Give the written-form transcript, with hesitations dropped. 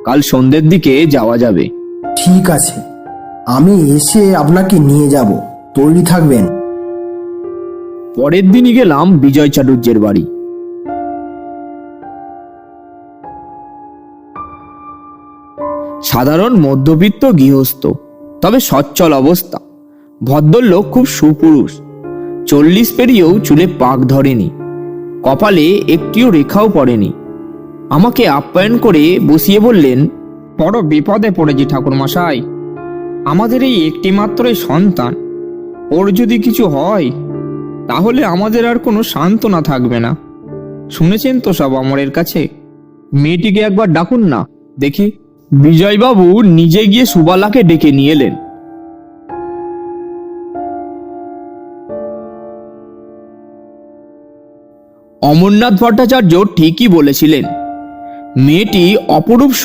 কাল সন্ধ্যের দিকে যাওয়া যাবে। ঠিক আছে, আমি এসে আপনাকে নিয়ে যাব, তৈরি থাকবেন। পরের দিনই গেলাম বিজয় চাটুর্যের বাড়ি। সাধারণ মধ্যবিত্ত গৃহস্থ, তবে সচ্ছল অবস্থা। ভদ্রলোক খুব সুপুরুষ, 40 পেরিয়েও চুলে পাক ধরেনি, কপালে একটিও রেখাও পড়েনি। আমাকে আপ্যায়ন করে বসিয়ে বললেন, বড় বিপদে পড়েছি ঠাকুরমশাই। আমাদের এই একটি মাত্রই সন্তান, ওর যদি কিছু হয় তাহলে আমাদের আর কোনো সান্ত্বনা থাকবে না। শুনেছেন তো সব অমরের কাছে। মেয়েটিকে একবার ডাকুন না দেখি। বিজয়বাবু নিজে গিয়ে সুবালাকে ডেকে নিয়ে এলেন। অমরনাথ ভট্টাচার্য ঠিকই বলেছিলেন, মেয়েটি অপরূপ